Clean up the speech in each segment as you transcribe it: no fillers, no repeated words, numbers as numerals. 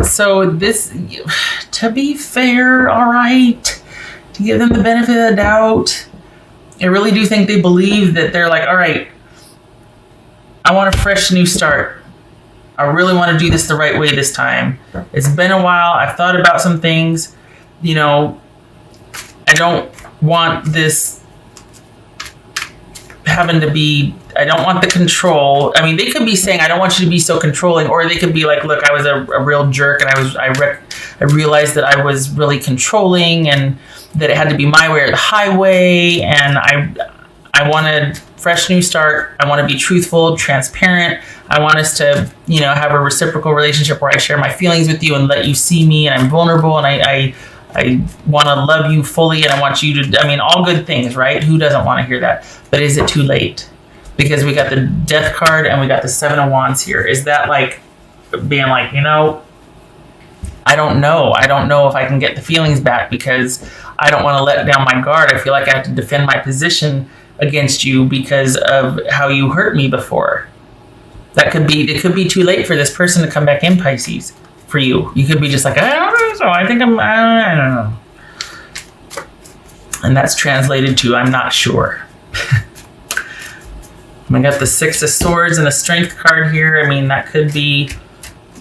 So this, to be fair, all right, to give them the benefit of the doubt, I really do think they believe that they're like, all right, I want a fresh new start. I really want to do this the right way this time. It's been a while. I've thought about some things. You know, I don't want this having to be, I don't want the control. I mean, they could be saying, I don't want you to be so controlling, or they could be like, look, I was a real jerk, and I realized that I was really controlling, and that it had to be my way or the highway, and I want a fresh new start. I want to be truthful, transparent. I want us to, you know, have a reciprocal relationship where I share my feelings with you and let you see me, and I'm vulnerable, and I want to love you fully, and I want you to, I mean, all good things, right? Who doesn't want to hear that? But is it too late? Because we got the Death card and we got the Seven of Wands here. Is that like being like, you know, I don't know. I don't know if I can get the feelings back because I don't want to let down my guard. I feel like I have to defend my position against you because of how you hurt me before. That could be, it could be too late for this person to come back in, Pisces, for you. You could be just like, I don't know, so I think I don't know. And that's translated to, I'm not sure. I got the Six of Swords and a Strength card here. I mean, that could be,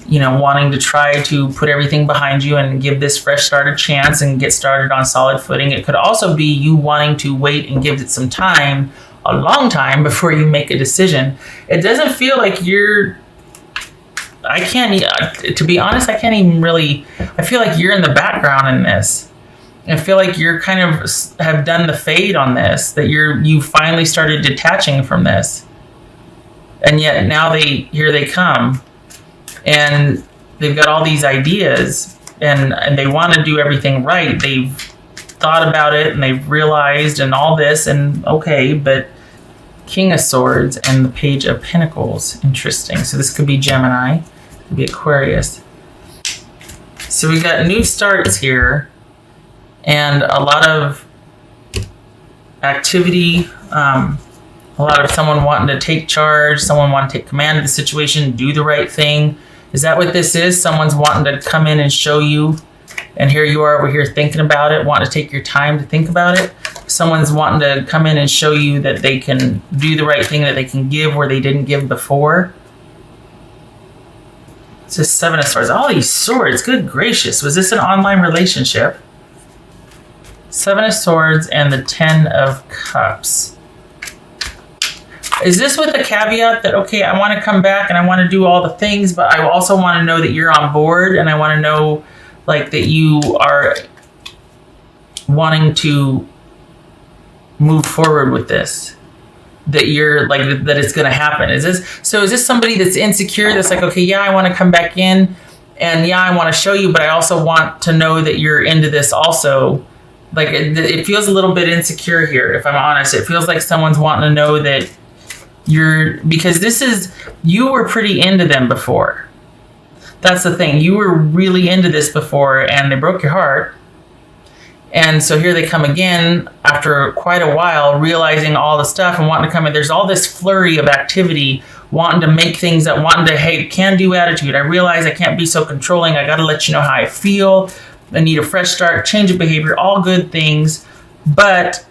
you know, wanting to try to put everything behind you and give this fresh start a chance and get started on solid footing. It could also be you wanting to wait and give it some time, a long time, before you make a decision. It doesn't feel like you're, to be honest, I can't even really, I feel like you're in the background in this. I feel like you're kind of have done the fade on this, that you finally started detaching from this. And yet now here they come, and they've got all these ideas, and they want to do everything right. They've thought about it and they've realized and all this, and okay, but King of Swords and the Page of Pentacles. Interesting. So this could be Gemini, could be Aquarius. So we got new starts here. And a lot of activity, a lot of someone wanting to take charge, someone wanting to take command of the situation, do the right thing. Is that what this is? Someone's wanting to come in and show you, and here you are over here thinking about it, wanting to take your time to think about it. Someone's wanting to come in and show you that they can do the right thing, that they can give where they didn't give before. It's just Seven of Swords. All these swords, good gracious. Was this an online relationship? Seven of Swords and the Ten of Cups. Is this with the caveat that, okay, I want to come back and I want to do all the things, but I also want to know that you're on board, and I want to know, like, that you are wanting to move forward with this, that you're like, that it's going to happen? Is this somebody that's insecure, that's like, okay, yeah, I want to come back in, and yeah, I want to show you, but I also want to know that you're into this also. Like, it feels a little bit insecure here, if I'm honest. It feels like someone's wanting to know that because you were pretty into them before. That's the thing. You were really into this before, and they broke your heart. And so here they come again after quite a while, realizing all the stuff and wanting to come in. There's all this flurry of activity, wanting to make things that, wanting to, hey, can-do attitude. I realize I can't be so controlling. I got to let you know how I feel. I need a fresh start, change of behavior, all good things. But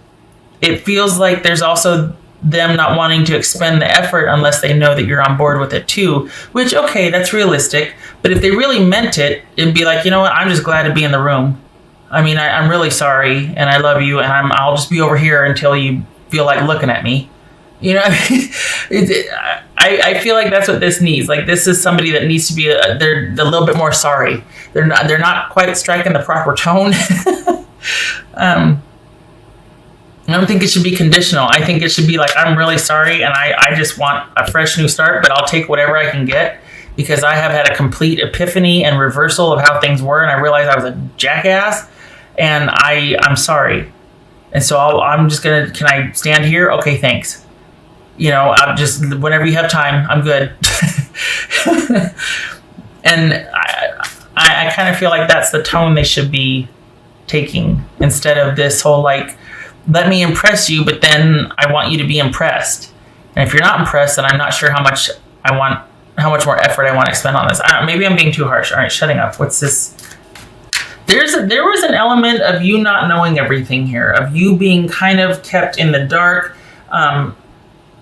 it feels like there's also them not wanting to expend the effort unless they know that you're on board with it too. Which, okay, that's realistic. But if they really meant it, it'd be like, you know what, I'm just glad to be in the room. I mean, I'm really sorry, and I love you, and I'll just be over here until you feel like looking at me. You know, I feel like that's what this needs. Like, this is somebody that needs to be, they're a little bit more sorry. They're not quite striking the proper tone. I don't think it should be conditional. I think it should be like, I'm really sorry, and I just want a fresh new start, but I'll take whatever I can get, because I have had a complete epiphany and reversal of how things were, and I realized I was a jackass, and I'm sorry. And so I'm just going to, can I stand here? Okay, thanks. You know, I'm just, whenever you have time, I'm good. And I kind of feel like that's the tone they should be taking, instead of this whole, like, let me impress you, but then I want you to be impressed. And if you're not impressed, then I'm not sure how much I want how much more effort I want to expend on this. Maybe I'm being too harsh. All right, shutting up. What's this? There was an element of you not knowing everything here, of you being kind of kept in the dark.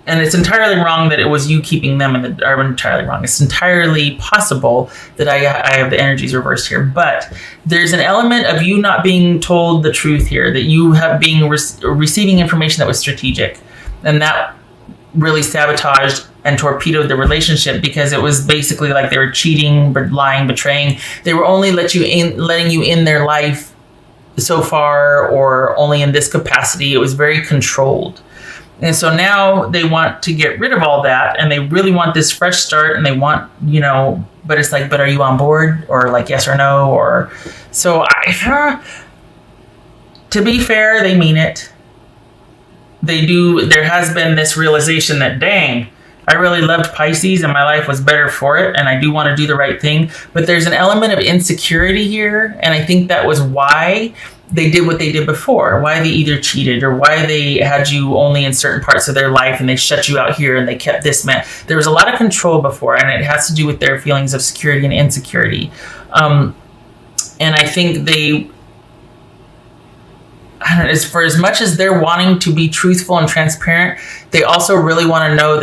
And it's entirely wrong that it was you keeping them in the, or entirely wrong. It's entirely possible that I have the energies reversed here. But there's an element of you not being told the truth here, that you have been receiving information that was strategic. And that really sabotaged and torpedoed the relationship, because it was basically like they were cheating, lying, betraying. They were only letting you in their life so far, or only in this capacity. It was very controlled. And so now they want to get rid of all that, and they really want this fresh start, and they want, but it's like, but are you on board? Or like, yes or no? Or so to be fair, they mean it. They do. There has been this realization that, dang, I really loved Pisces and my life was better for it, and I do want to do the right thing. But there's an element of insecurity here, and I think that was why they did what they did before, why they either cheated or why they had you only in certain parts of their life and they shut you out here and they kept this man. There was a lot of control before, and it has to do with their feelings of security and insecurity. And I think for as much as they're wanting to be truthful and transparent, they also really want to know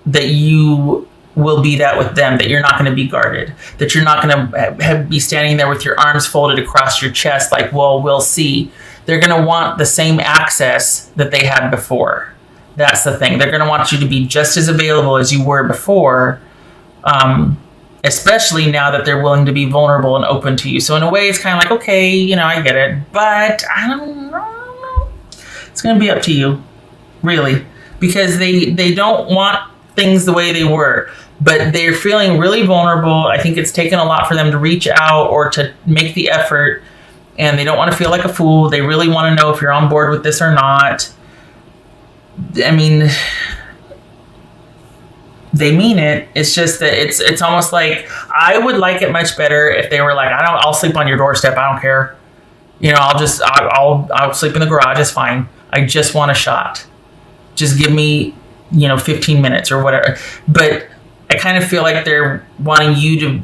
that you will be that with them, that you're not going to be guarded, that you're not going to be standing there with your arms folded across your chest like, well, we'll see. They're going to want the same access that they had before. That's the thing. They're going to want you to be just as available as you were before, especially now that they're willing to be vulnerable and open to you. So in a way, it's kind of like, okay, I get it, but I don't know. It's going to be up to you, really, because they don't want things the way they were, but they're feeling really vulnerable. I think it's taken a lot for them to reach out or to make the effort, and they don't want to feel like a fool. They really want to know if you're on board with this or not. I mean, they mean it. It's just that it's almost like, I would like it much better if they were like, I'll sleep on your doorstep. I don't care. I'll sleep in the garage. It's fine. I just want a shot. Just give me 15 minutes or whatever. But I kind of feel like they're wanting you to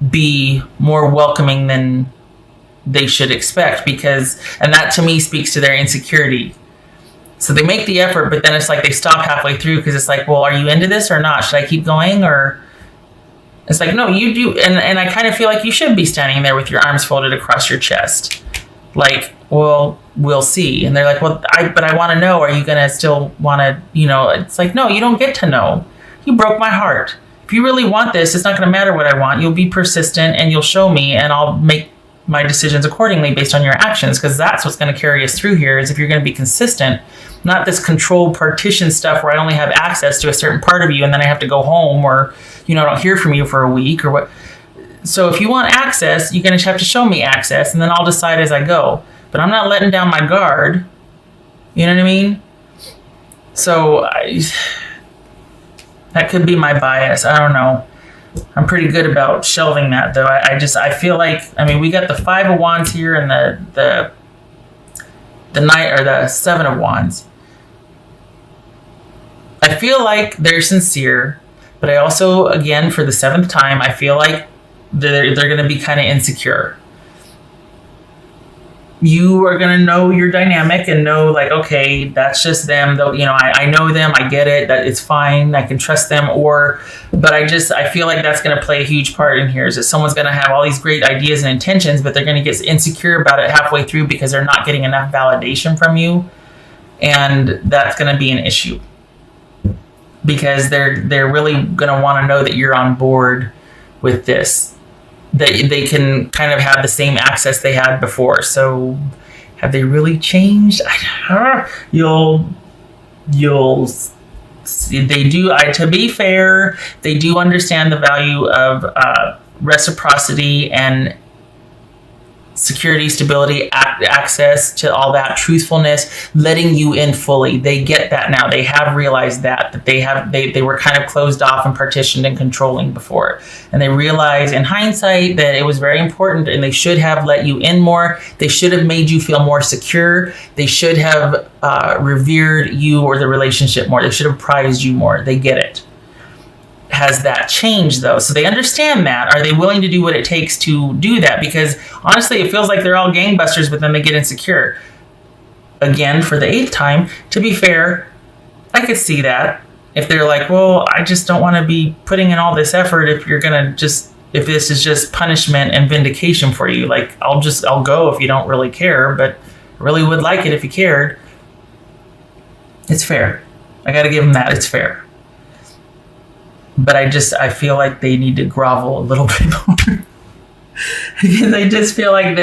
be more welcoming than they should expect, and that to me speaks to their insecurity. So they make the effort, but then it's like they stop halfway through, because it's like, well, are you into this or not? Should I keep going? Or it's like, no, you do. And I kind of feel like you should be standing there with your arms folded across your chest. Like, well, we'll see. And they're like, well, but I want to know. Are you going to still want to, it's like, no, you don't get to know. You broke my heart. If you really want this, it's not going to matter what I want. You'll be persistent and you'll show me, and I'll make my decisions accordingly based on your actions, because that's what's going to carry us through here, is if you're going to be consistent, not this controlled partition stuff where I only have access to a certain part of you and then I have to go home, or, I don't hear from you for a week or what. So if you want access, you're going to have to show me access, and then I'll decide as I go. But I'm not letting down my guard. You know what I mean? So that could be my bias. I don't know. I'm pretty good about shelving that, though. I feel like, we got the 5 of Wands here and the Knight, or the 7 of Wands. I feel like they're sincere, but I also, again, for the 7th time, I feel like they're going to be kind of insecure. You are going to know your dynamic and know, like, okay, that's just them, though. I know them, I get it, that it's fine, I can trust them. But I feel like that's going to play a huge part in here, is that someone's going to have all these great ideas and intentions, but they're going to get insecure about it halfway through because they're not getting enough validation from you. And that's going to be an issue, because they're really going to want to know that you're on board with this, that they can kind of have the same access they had before. So have they really changed? You'll see. They do. To be fair, they do understand the value of reciprocity and security, stability, access to all that, truthfulness, letting you in fully. They get that now. They have realized that they were kind of closed off and partitioned and controlling before. And they realize in hindsight that it was very important, and they should have let you in more. They should have made you feel more secure. They should have revered you or the relationship more. They should have prized you more. They get it. has that changed though? So they understand that. Are they willing to do what it takes to do that? Because honestly, it feels like they're all gangbusters, but then they get insecure. Again, for the 8th time, to be fair, I could see that. If they're like, well, I just don't want to be putting in all this effort if this is just punishment and vindication for you. Like, I'll go if you don't really care, but I really would like it if you cared. It's fair. I got to give them that. It's fair. But I feel like they need to grovel a little bit more. Because I just feel like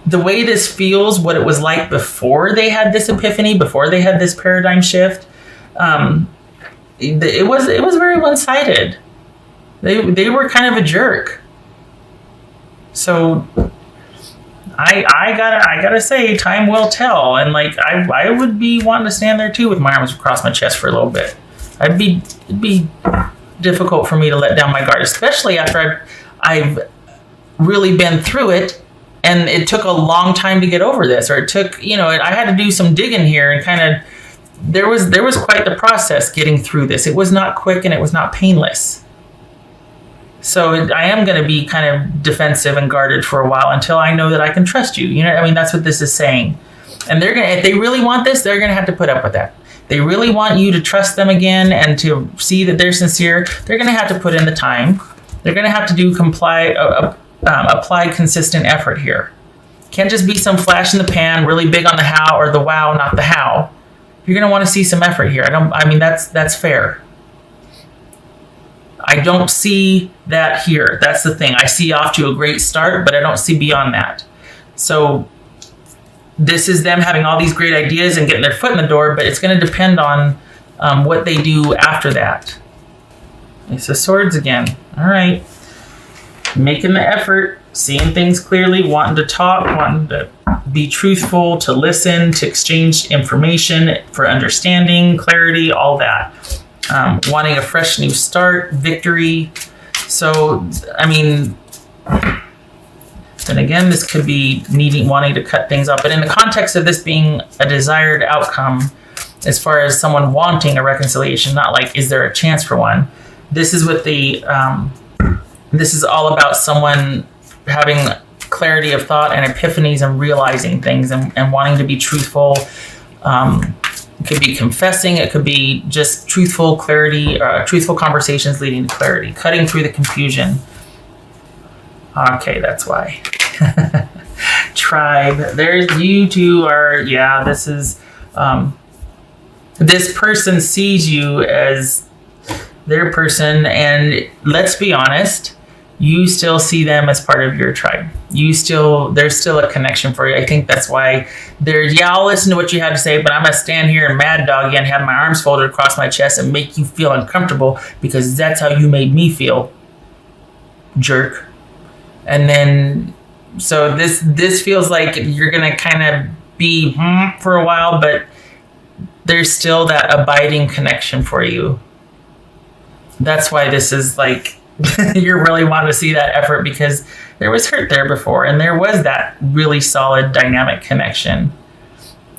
the way this feels, what it was like before they had this epiphany, before they had this paradigm shift, it was very one-sided. They were kind of a jerk. So I gotta say, time will tell. And like I would be wanting to stand there too with my arms across my chest for a little bit. It'd be difficult for me to let down my guard, especially after I've really been through it, and it took a long time to get over this, or it took, I had to do some digging here, and kind of there was quite the process getting through this. It was not quick and it was not painless. So I am going to be kind of defensive and guarded for a while until I know that I can trust you. That's what this is saying. And if they really want this, they're going to have to put up with that. They really want you to trust them again and to see that they're sincere. They're going to have to put in the time. They're going to have to apply consistent effort here. Can't just be some flash in the pan, really big on the how or the wow, not the how. You're going to want to see some effort here. That's fair. I don't see that here. That's the thing. I see off to a great start, but I don't see beyond that. So this is them having all these great ideas and getting their foot in the door, but it's going to depend on what they do after that. Ace of Swords again. All right. Making the effort, seeing things clearly, wanting to talk, wanting to be truthful, to listen, to exchange information for understanding, clarity, all that. Wanting a fresh new start, victory. So, then again, this could be wanting to cut things off. But in the context of this being a desired outcome, as far as someone wanting a reconciliation, not like, is there a chance for one? This is what this is all about someone having clarity of thought and epiphanies and realizing things and wanting to be truthful. It could be confessing. It could be just truthful conversations leading to clarity, cutting through the confusion. Okay, that's why. Tribe. There's you two are, this is, this person sees you as their person, and let's be honest, you still see them as part of your tribe. There's still a connection for you. I think that's why I'll listen to what you have to say, but I'm going to stand here and mad dog you and have my arms folded across my chest and make you feel uncomfortable because that's how you made me feel, jerk. And then, so this feels like you're going to kind of be for a while, but there's still that abiding connection for you. That's why this is like, you really want to see that effort because there was hurt there before and there was that really solid dynamic connection.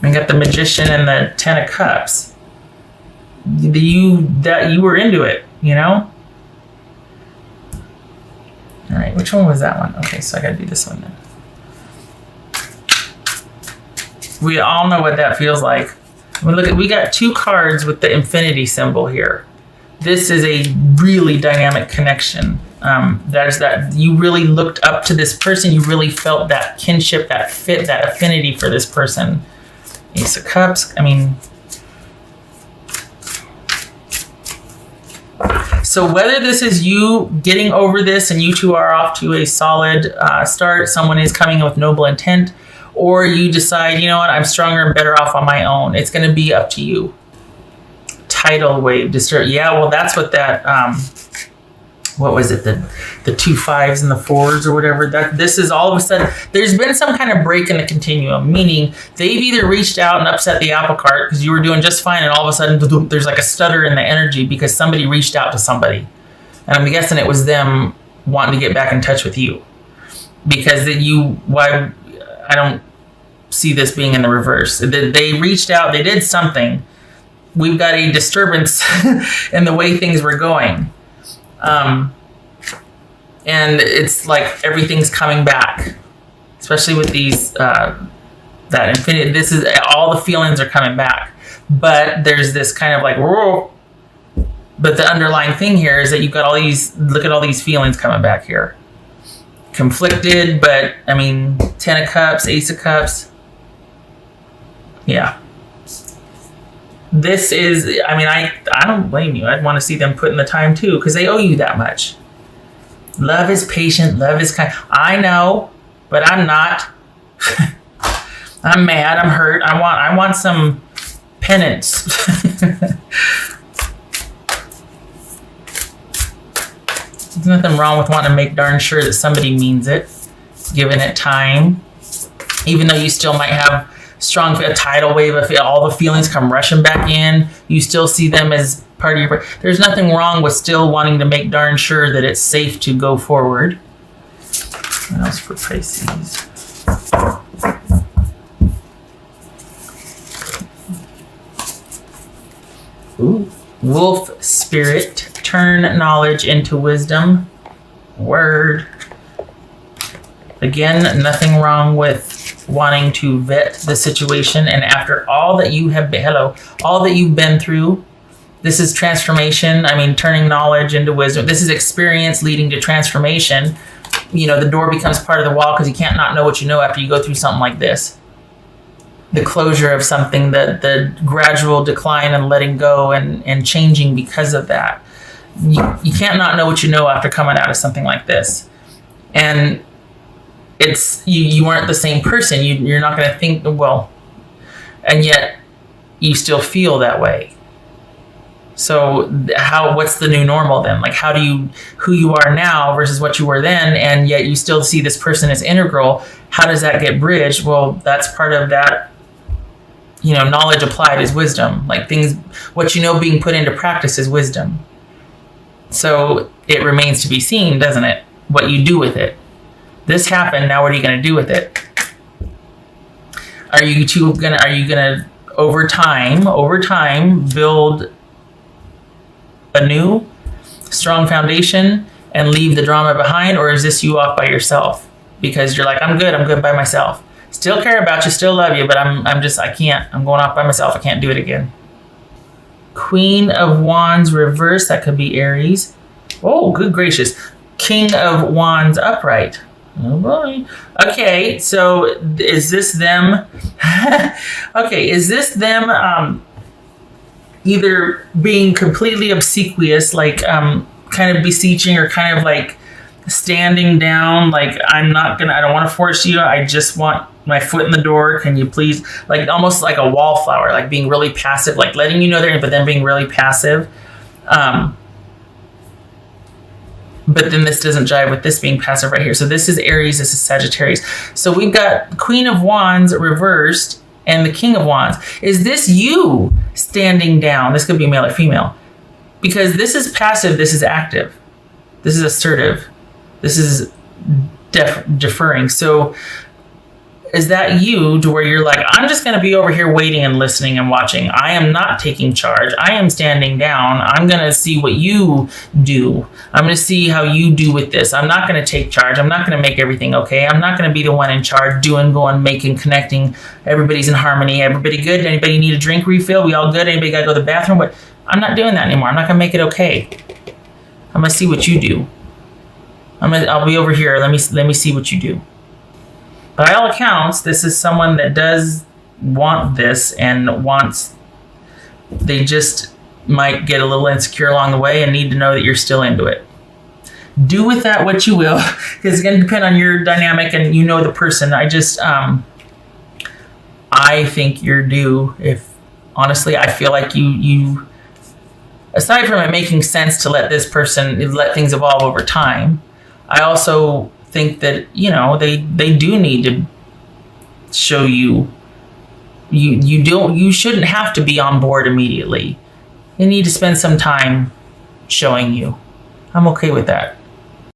We got the Magician and the Ten of Cups. You were into it, All right, which one was that one? Okay, so I gotta do this one then. We all know what that feels like. We got two cards with the infinity symbol here. This is a really dynamic connection. That you really looked up to this person. You really felt that kinship, that fit, that affinity for this person. Ace of Cups. So whether this is you getting over this and you two are off to a solid start, someone is coming in with noble intent, or you decide, you know what, I'm stronger and better off on my own. It's going to be up to you. Tidal wave disturb. Yeah, well, that's what that. What was it? The 2 5s and the 4s or whatever. This is all of a sudden. There's been some kind of break in the continuum, meaning they've either reached out and upset the apple cart because you were doing just fine, and all of a sudden there's like a stutter in the energy because somebody reached out to somebody, and I'm guessing it was them wanting to get back in touch with you because why I don't see this being in the reverse. They reached out. They did something. we've got a disturbance in the way things were going. And it's like everything's coming back, especially with these, that infinity. This is all the feelings are coming back, but there's this kind of like, whoa. But the underlying thing here is that you've got all these, look at all these feelings coming back here. Conflicted, but I mean, 10 of Cups, Ace of Cups. Yeah. This is, I mean, I don't blame you. I'd want to see them put in the time too, because they owe you that much. Love is patient. Love is kind. I know, but I'm not. I'm mad. I'm hurt. I want some penance. There's nothing wrong with wanting to make darn sure that somebody means it, giving it time, even though you still might have a tidal wave of all the feelings come rushing back in. You still see them as part of your. There's nothing wrong with still wanting to make darn sure that it's safe to go forward. What else for Pisces? Ooh. Wolf spirit, turn knowledge into wisdom. Word. Again, nothing wrong with wanting to vet the situation, and after all that you have been, all that you've been through, this is transformation. I mean, turning knowledge into wisdom. This is experience leading to transformation. You know, the door becomes part of the wall because you can't not know what you know after you go through something like this. The closure of something, the gradual decline and letting go and changing because of that. You can't not know what you know after coming out of something like this. And it's you aren't the same person. You're not going to think, well, and yet you still feel that way. So what's the new normal then? Like, who you are now versus what you were then, and yet you still see this person as integral. How does that get bridged? Well, that's part of that. You know, knowledge applied is wisdom. Like what you know being put into practice is wisdom. So it remains to be seen, doesn't it? What you do with it. This happened, now what are you going to do with it? Are you gonna over time build a new strong foundation and leave the drama behind, or is this you off by yourself? Because you're like, I'm good by myself. Still care about you, still love you, but I'm going off by myself. I can't do it again. Queen of Wands reverse, that could be Aries. Oh, good gracious. King of Wands upright. Oh boy. Okay, so is this them? Okay, is this them either being completely obsequious, like kind of beseeching, or kind of like standing down, like I don't want to force you, I just want my foot in the door, can you please, like almost like a wallflower, like being really passive, like letting you know they're in, but then being really passive. But then this doesn't jive with this being passive right here. So this is Aries, this is Sagittarius. So we've got Queen of Wands reversed and the King of Wands. Is this you standing down? This could be male or female. Because this is passive, this is active. This is assertive. This is deferring. So is that you to where you're like, I'm just going to be over here waiting and listening and watching. I am not taking charge. I am standing down. I'm going to see what you do. I'm going to see how you do with this. I'm not going to take charge. I'm not going to make everything okay. I'm not going to be the one in charge, doing, going, making, connecting. Everybody's in harmony. Everybody good? Anybody need a drink refill? We all good? Anybody got to go to the bathroom? But I'm not doing that anymore. I'm not going to make it okay. I'm going to see what you do. I'll be over here. Let me see what you do. By all accounts, this is someone that does want this and they just might get a little insecure along the way and need to know that you're still into it. Do with that what you will, because it's going to depend on your dynamic and you know the person. I think you're due. If honestly, I feel like you aside from it making sense to let things evolve over time, I also think that, they do need to show you shouldn't have to be on board immediately. They need to spend some time showing you. I'm okay with that.